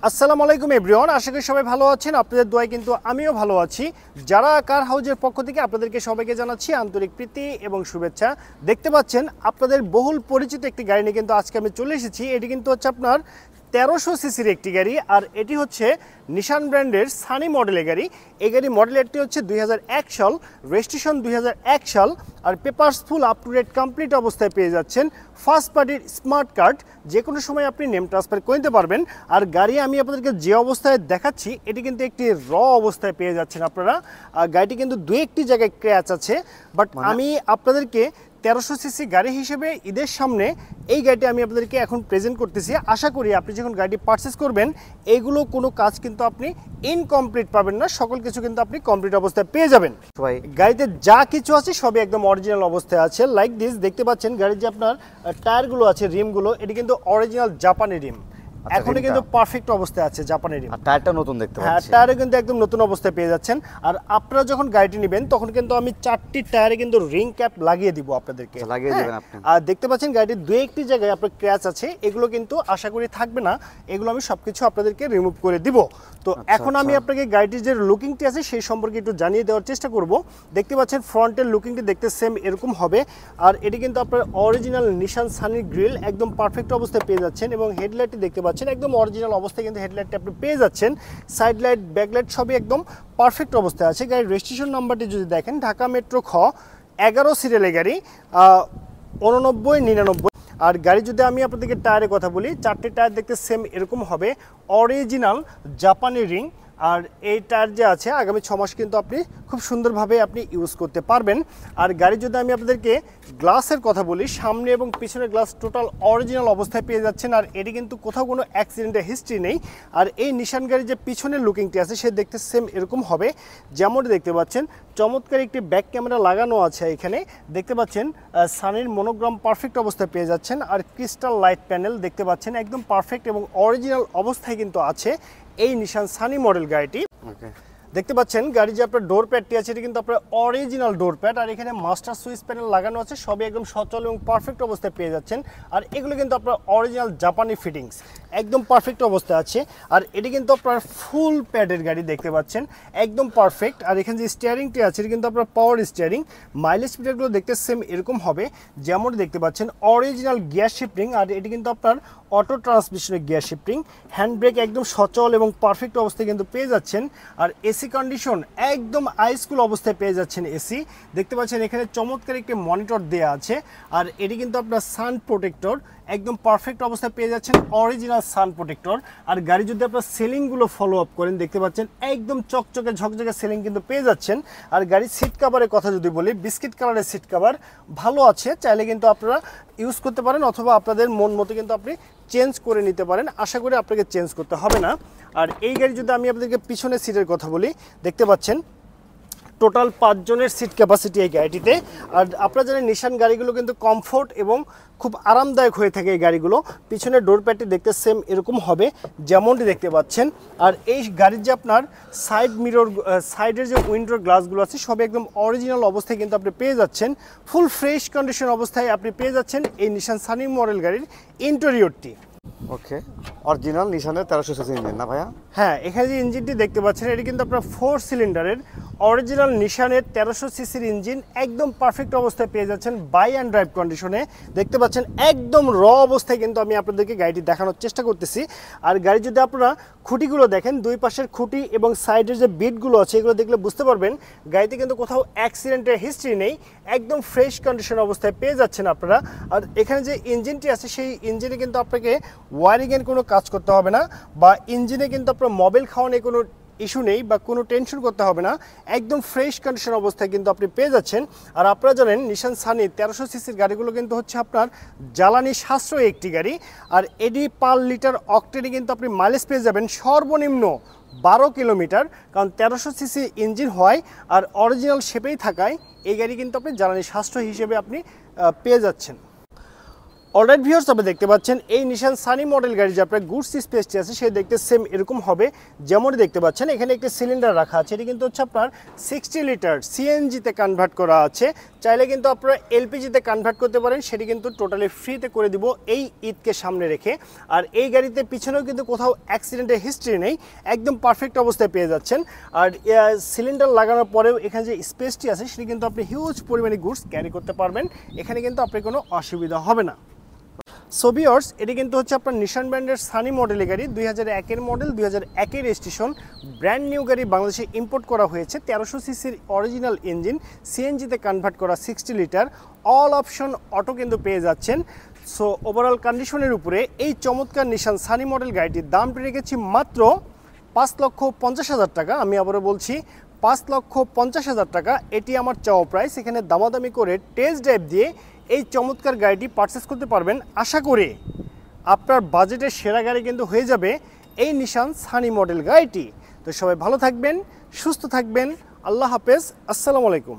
আসসালামু আলাইকুম এভরিওয়ান, আশা করি সবাই ভালো আছেন। আপনাদের দোয়ায় কিন্তু আমিও ভালো আছি। যারা কার হাউজের পক্ষ থেকে আপনাদেরকে সবাইকে জানাচ্ছি আন্তরিক প্রীতি এবং শুভেচ্ছা। দেখতে পাচ্ছেন আপনাদের বহুল পরিচিত একটি গাড়ি নিয়ে কিন্তু আজকে আমি চলে এসেছি। এটি কিন্তু হচ্ছে আপনার 1300 সিসির একটি গাড়ি, আর এটি হচ্ছে নিশান ব্র্যান্ডের সানি মডেলের গাড়ি। এই গাড়ি মডেলেরটি হচ্ছে 2001 সাল, রেজিস্ট্রেশন 2001 সাল, আর papers full up to date complete অবস্থায় পেয়ে যাচ্ছেন। ফার্স্ট পার্টির স্মার্ট কার্ড, যে কোনো সময় আপনি নেম ট্রান্সফার করে নিতে পারবেন। আর গাড়ি আমি আপনাদেরকে যে অবস্থায় দেখাচ্ছি এটি কিন্তু একটি র অবস্থায় পেয়ে যাচ্ছেন আপনারা। গাড়িটি কিন্তু দু একটি জায়গায় ক্র্যাচ আছে, বাট আমি আপনাদেরকে 1300 সিসি গাড়ি হিসেবে ঈদের সামনে এই গাড়িটি আমি আপনাদেরকে এখন প্রেজেন্ট করতেছি। আশা করি আপনি যখন গাড়িটি পারচেস করবেন এইগুলো কোনো কাজ কিন্তু আপনি ইনকমপ্লিট পাবেন না, সকল কিছু কিন্তু আপনি কমপ্লিট অবস্থায় পেয়ে যাবেন। গাড়িতে যা কিছু আছে সবই একদম অরিজিনাল অবস্থায় আছে। লাইক দিস, দেখতে পাচ্ছেন গাড়ির যে আপনার টায়ারগুলো আছে, রিমগুলো, এটি কিন্তু অরিজিনাল জাপানি রিম। এখনো কিন্তু পারফেক্ট অবস্থায় আছে জাপানি রিম। টায়ারটা নতুন দেখতে পাচ্ছি। হ্যাঁ, টায়ারও কিন্তু একদম নতুন অবস্থায় পেয়ে যাচ্ছেন। আর আপনারা যখন গাড়িটি নেবেন তখন কিন্তু আমি 4টি টায়ারে কিন্তু রিং ক্যাপ লাগিয়ে দিব আপনাদেরকে। লাগিয়ে দিবেন আপনি। আর দেখতে পাচ্ছেন গাড়ির দু একটি জায়গায় আপনার ক্র্যাচ আছে, এগুলো কিন্তু আশা করি থাকবে না, এগুলো আমি সবকিছু আপনাদেরকে রিমুভ করে দিব। তো এখন আমি আপনাকে গাড়িটির যে লুকিংটি আছে সেই সম্পর্কে একটু জানিয়ে দেওয়ার চেষ্টা করব। দেখতে পাচ্ছেন ফ্রন্টের লুকিংটি দেখতে সেম এরকম হবে, আর এটি কিন্তু আপনার অরিজিনাল নিশান সানি গ্রিল একদম পারফেক্ট অবস্থায় পেয়ে যাচ্ছেন। এবং হেডলাইটটি দেখতে পাচ্ছেন একদম অরিজিনাল অবস্থায় কিন্তু হেডলাইটটি আপনি পেয়ে যাচ্ছেন। সাইড লাইট, ব্যাকলাইট সবই একদম পারফেক্ট অবস্থায় আছে। গাড়ির রেজিস্ট্রেশন নাম্বারটি যদি দেখেন, ঢাকা মেট্রো খ 11 সিরিয়ালের গাড়ি, 8999। আর গাড়ি যদি আমি আপনাদেরকে টায়ারের কথা বলি, 4টি টায়ার দেখতে সেম এরকম হবে, অরিজিনাল জাপানি রিং। আর এই টায়ার যে আছে আগামী 6 মাস কিন্তু আপনি খুব সুন্দরভাবে আপনি ইউজ করতে পারবেন। আর গাড়ি যদি আমি আপনাদেরকে গ্লাসের কথা বলি, সামনে এবং পিছনের গ্লাস টোটাল অরিজিনাল অবস্থায় পেয়ে যাচ্ছেন। আর এটি কিন্তু কোথাও কোনো অ্যাক্সিডেন্টের হিস্ট্রি নেই। আর এই নিশান গাড়ির যে পিছনের লুকিংটি আছে সে দেখতে সেম এরকম হবে, যেমনটি দেখতে পাচ্ছেন। চমৎকার একটি ব্যাক ক্যামেরা লাগানো আছে এখানে, দেখতে পাচ্ছেন সানির মনোগ্রাম পারফেক্ট অবস্থায় পেয়ে যাচ্ছেন। আর ক্রিস্টাল লাইট প্যানেল দেখতে পাচ্ছেন একদম পারফেক্ট এবং অরিজিনাল অবস্থায় কিন্তু আছে এই নিশান সানি মডেল গাড়িটি। দেখতে পাচ্ছেন গাড়ি যে আপনার ডোর প্যাডটি আছে এটি কিন্তু আপনার অরিজিনাল ডোর প্যাড, আর এখানে মাস্টার সুইচ প্যানেল লাগানো আছে, সবই একদম সচল এবং পারফেক্ট অবস্থায় পেয়ে যাচ্ছেন। আর এগুলো কিন্তু আপনার অরিজিনাল জাপানি ফিটিংস একদম পারফেক্ট অবস্থায় আছে। আর এটি কিন্তু আপনার ফুল প্যাডের গাড়ি, দেখতে পাচ্ছেন একদম পারফেক্ট। আর এখানে যে স্টিয়ারিংটি আছে এটি কিন্তু আপনার পাওয়ার স্টিয়ারিং। মাইলেজ মিটারগুলো দেখতে সেম এরকম হবে, যেমন দেখতে পাচ্ছেন অরিজিনাল গিয়ার শিফটিং। আর এটি কিন্তু আপনার অটো ট্রান্সমিশনের গিয়ার শিফটিং। হ্যান্ড ব্রেক একদম সচল এবং পারফেক্ট অবস্থায় কিন্তু পেয়ে যাচ্ছেন। আর এসি কন্ডিশন একদম আইসকুল অবস্থায় পেয়ে যাচ্ছেন এসি। দেখতে পাচ্ছেন এখানে চমৎকার একটি মনিটর দেওয়া আছে। আর এটি কিন্তু আপনার সান প্রোটেক্টর একদম পারফেক্ট অবস্থায় পেয়ে যাচ্ছেন, অরিজিনাল সান প্রোটেক্টর। আর গাড়ি যদি আপনার সেলিংগুলো ফলো আপ করেন, দেখতে পাচ্ছেন একদম চকচকে ঝকঝকে সেলিং কিন্তু পেয়ে যাচ্ছেন। আর গাড়ির সিট কাভারের কথা যদি বলি, বিস্কিট কালারের সিট কাভার ভালো আছে, চাইলে কিন্তু আপনারা ইউজ করতে পারেন, অথবা আপনাদের মন মতো কিন্তু আপনি চেঞ্জ করে নিতে পারেন। আশা করি আপনাকে চেঞ্জ করতে হবে না। আর এই গাড়ি যদি আমি আপনাদেরকে পিছনের সিটের কথা বলি, দেখতে পাচ্ছেন টোটাল 5 জনের সিট ক্যাপাসিটি এই গাড়িটিতে। আর আপনারা জানেন নিশান গাড়িগুলো কিন্তু কমফোর্ট এবং খুব আরামদায়ক হয়ে থাকে এই গাড়িগুলো। পিছনের ডোর প্যাডটি দেখতে সেম এরকম হবে, যেমনটি দেখতে পাচ্ছেন। আর এই গাড়ির যে আপনার সাইড মিরর, সাইডের যে উইন্ডোর গ্লাসগুলো আছে সবই একদম অরিজিনাল অবস্থায় কিন্তু আপনি পেয়ে যাচ্ছেন। ফুল ফ্রেশ কন্ডিশন অবস্থায় আপনি পেয়ে যাচ্ছেন এই নিশান সানি মডেল গাড়ির ইন্টেরিয়রটি। ওকে, অরিজিনাল নিশানের 1300 সিসি ইঞ্জিন না ভাইয়া? হ্যাঁ, এখানে যে ইঞ্জিনটি দেখতে পাচ্ছেন এটি কিন্তু আপনার 4 সিলিন্ডারের অরিজিনাল নিশানের 1300 সিসির ইঞ্জিন একদম পারফেক্ট অবস্থায় পেয়ে যাচ্ছেন বাই অ্যান্ড ড্রাইভ কন্ডিশনে। দেখতে পাচ্ছেন একদম র অবস্থায় কিন্তু আমি আপনাদেরকে গাড়িটি দেখানোর চেষ্টা করতেছি। আর গাড়ি যদি আপনারা খুঁটিগুলো দেখেন, দুই পাশের খুঁটি এবং সাইডের যে বিটগুলো আছে এগুলো দেখলে বুঝতে পারবেন গাড়িতে কিন্তু কোথাও অ্যাক্সিডেন্টের হিস্ট্রি নেই, একদম ফ্রেশ কন্ডিশন অবস্থায় পেয়ে যাচ্ছেন আপনারা। আর এখানে যে ইঞ্জিনটি আছে সেই ইঞ্জিনে কিন্তু আপনাকে ওয়ারিংয়ের কোনো কাজ করতে হবে না, বা ইঞ্জিনে কিন্তু আপনার মোবিল খাওয়ানোর কোনো ইস্যু নেই বা কোনো টেনশন করতে হবে না, একদম ফ্রেশ কন্ডিশন অবস্থায় কিন্তু আপনি পেয়ে যাচ্ছেন। আর আপনারা জানেন নিশান সানি 1300 সিসির গাড়িগুলো কিন্তু হচ্ছে আপনার জ্বালানি সাশ্রয়ী একটি গাড়ি। আর এডি পার লিটার অক্টেনে কিন্তু আপনি মাইলেজ পেয়ে যাবেন সর্বনিম্ন 12 কিলোমিটার, কারণ 1300 সিসি ইঞ্জিন হয় আর অরিজিনাল শেপেই থাকায় এই গাড়ি কিন্তু আপনি জ্বালানি সাশ্রয় হিসেবে আপনি পেয়ে যাচ্ছেন। অলরাইট ভিউয়ার্স, তবে দেখতে পাচ্ছেন এই নিশান সানি মডেল গাড়ি যে আপনার গুডস স্পেসটি আছে সে দেখতে সেম এরকম হবে। যেমনটি দেখতে পাচ্ছেন এখানে একটি সিলিন্ডার রাখা আছে, এটি কিন্তু হচ্ছে আপনার 60 লিটার সিএনজিতে কনভার্ট করা আছে। চাইলে কিন্তু আপনারা এলপিজিতে কনভার্ট করতে পারেন, সেটি কিন্তু টোটালি ফ্রিতে করে দিব এই ঈদকে সামনে রেখে। আর এই গাড়িতে পিছনেও কিন্তু কোথাও অ্যাক্সিডেন্টের হিস্ট্রি নেই, একদম পারফেক্ট অবস্থায় পেয়ে যাচ্ছেন। আর সিলিন্ডার লাগানোর পরেও এখানে যে স্পেসটি আছে সেটি কিন্তু আপনি হিউজ পরিমাণে গুডস ক্যারি করতে পারবেন, এখানে কিন্তু আপনার কোনো অসুবিধা হবে না। সো ভিউয়ার্স, এটি কিন্তু হচ্ছে আপনার নিশান ব্র্যান্ডের সানি মডেলের গাড়ি, 2001-এর মডেল, 2001-এর রেজিস্ট্রেশন, ব্র্যান্ড নিউ গাড়ি বাংলাদেশে ইম্পোর্ট করা হয়েছে। 1300 সিসির অরিজিনাল ইঞ্জিন, সিএনজিতে কনভার্ট করা 60 লিটার, অল অপশন অটো কিন্তু পেয়ে যাচ্ছেন। সো ওভারঅল কন্ডিশনের উপরে এই চমৎকার নিশান সানি মডেল গাড়িটির দামটি রেখেছি মাত্র 5,50,000 টাকা। আমি আবারও বলছি 5,50,000 টাকা, এটি আমার চাওয়া প্রাইস। এখানে দামাদামি করে টেস্ট ড্রাইভ দিয়ে এই চমৎকার গাড়িটি পারচেস করতে পারবেন। আশা করি আপনার বাজেটের সেরা গাড়ি কিন্তু হয়ে যাবে এই নিশান সানি মডেল গাড়িটি। তো সবাই ভালো থাকবেন, সুস্থ থাকবেন, আল্লাহ হাফেজ, আসসালামু আলাইকুম।